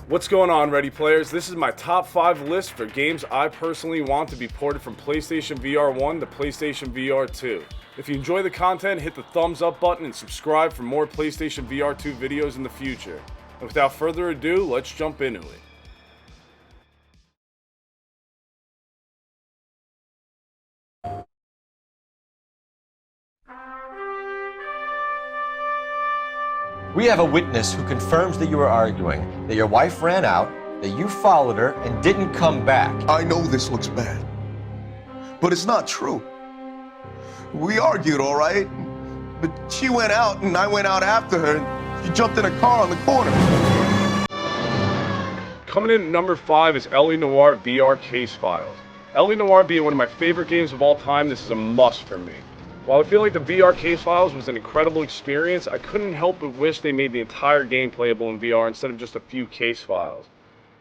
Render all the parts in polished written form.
What's going on, Ready Players? This is my top 5 list for games I personally want to be ported from PlayStation VR1 to PlayStation VR2. If you enjoy the content, hit the thumbs up button and subscribe for more PlayStation VR2 videos in the future. And without further ado, let's jump into it. We have a witness who confirms that you were arguing, that your wife ran out, that you followed her and didn't come back. I know this looks bad, but it's not true. We argued, all right? But she went out and I went out after her and she jumped in a car on the corner. Coming in at number 5 is LA Noire VR Case Files. LA Noire being one of my favorite games of all time, this is a must for me. While I feel like the VR Case Files was an incredible experience, I couldn't help but wish they made the entire game playable in VR instead of just a few case files.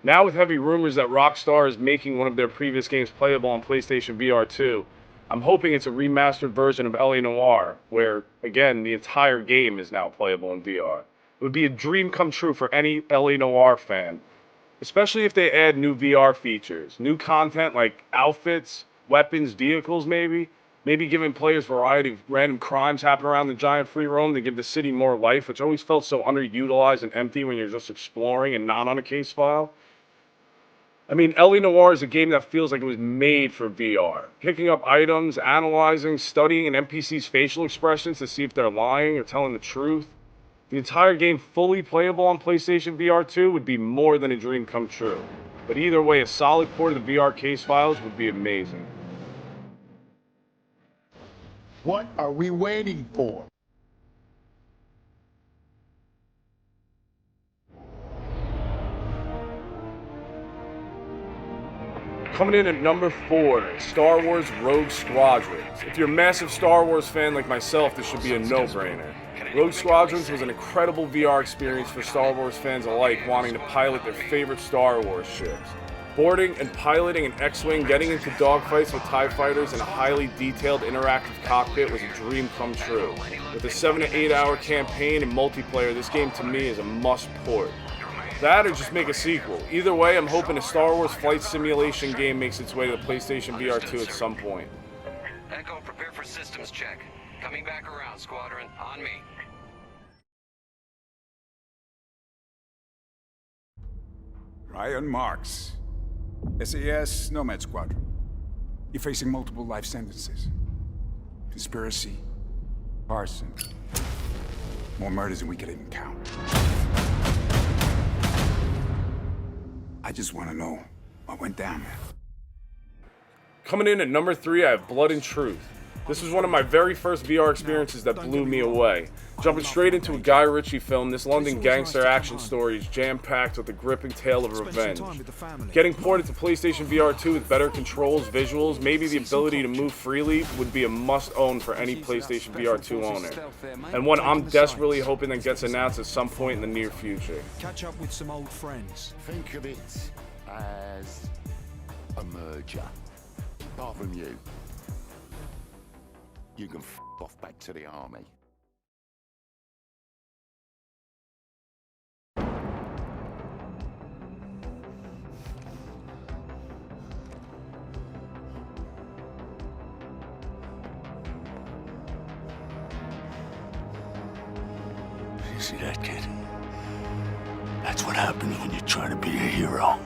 Now with heavy rumors that Rockstar is making one of their previous games playable on PlayStation VR2, I'm hoping it's a remastered version of LA Noire, where, again, the entire game is now playable in VR. It would be a dream come true for any LA Noire fan, especially if they add new VR features, new content like outfits, weapons, vehicles maybe giving players variety of random crimes happening around the giant free roam to give the city more life, which always felt so underutilized and empty when you're just exploring and not on a case file. I mean, LA Noire is a game that feels like it was made for VR. Picking up items, analyzing, studying an NPC's facial expressions to see if they're lying or telling the truth. The entire game fully playable on PlayStation VR2 would be more than a dream come true. But either way, a solid port of the VR case files would be amazing. What are we waiting for? Coming in at number 4, Star Wars Rogue Squadrons. If you're a massive Star Wars fan like myself, this should be a no-brainer. Rogue Squadrons was an incredible VR experience for Star Wars fans alike wanting to pilot their favorite Star Wars ships. Boarding and piloting an X-Wing, getting into dogfights with TIE fighters in a highly detailed interactive cockpit was a dream come true. With a 7 to 8 hour campaign and multiplayer, this game to me is a must port. That or just make a sequel. Either way, I'm hoping a Star Wars flight simulation game makes its way to the PlayStation VR2 at some point. Echo, prepare for systems check. Coming back around, Squadron. On me. Ryan Marks, SAS Nomad Squadron. You're facing multiple life sentences. Conspiracy, arson, more murders than we could even count. I just want to know what went down there. Coming in at number 3, I have Blood and Truth. This was one of my very first VR experiences that blew me away. Jumping straight into a Guy Ritchie film, this London gangster action story is jam-packed with a gripping tale of revenge. Getting ported to PlayStation VR2 with better controls, visuals, maybe the ability to move freely would be a must-own for any PlayStation VR2 owner. And one I'm desperately hoping that gets announced at some point in the near future. Catch up with some old friends. Think of it as a merger. Apart from you. You can f off back to the army. You see that, kid? That's what happens when you try to be a hero.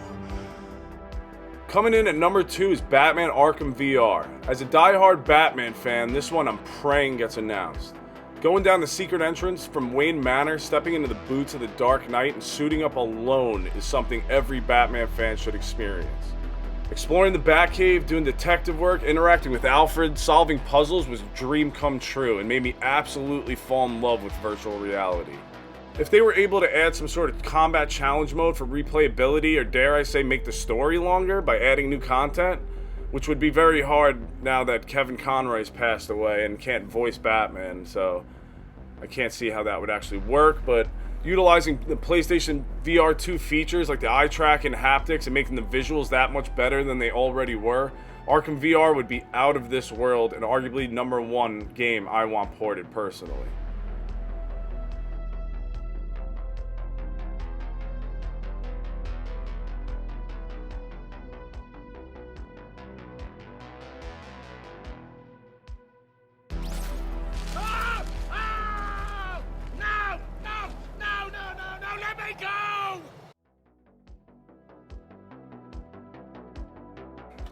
Coming in at number 2 is Batman Arkham VR. As a die-hard Batman fan, this one I'm praying gets announced. Going down the secret entrance from Wayne Manor, stepping into the boots of the Dark Knight, and suiting up alone is something every Batman fan should experience. Exploring the Batcave, doing detective work, interacting with Alfred, solving puzzles was a dream come true and made me absolutely fall in love with virtual reality. If they were able to add some sort of combat challenge mode for replayability, or dare I say make the story longer by adding new content, which would be very hard now that Kevin Conroy's passed away and can't voice Batman, so I can't see how that would actually work, but utilizing the PlayStation VR2 features like the eye tracking and haptics and making the visuals that much better than they already were, Arkham VR would be out of this world and arguably #1 game I want ported personally.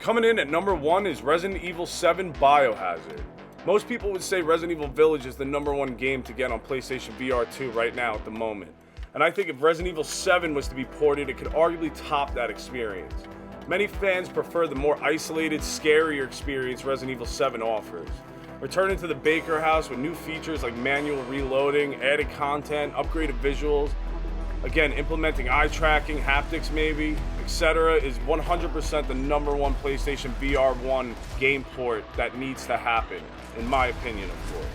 Coming in at number 1 is Resident Evil 7 Biohazard. Most people would say Resident Evil Village is the number 1 game to get on PlayStation VR2 right now at the moment. And I think if Resident Evil 7 was to be ported, it could arguably top that experience. Many fans prefer the more isolated, scarier experience Resident Evil 7 offers. Returning to the Baker house with new features like manual reloading, added content, upgraded visuals, again, implementing eye tracking, haptics maybe, etc. is 100% the number 1 PlayStation VR1 game port that needs to happen, in my opinion, of course.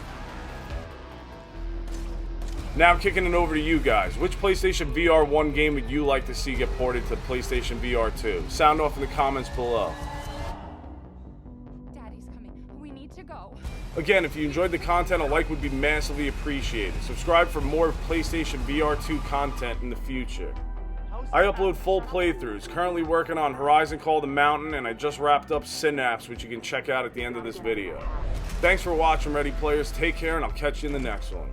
Now I'm kicking it over to you guys. Which PlayStation VR1 game would you like to see get ported to PlayStation VR2? Sound off in the comments below. Daddy's coming. We need to go. Again, if you enjoyed the content, a like would be massively appreciated. Subscribe for more PlayStation VR2 content in the future. I upload full playthroughs, currently working on Horizon Call of the Mountain, and I just wrapped up Synapse, which you can check out at the end of this video. Thanks for watching, Ready Players. Take care, and I'll catch you in the next one.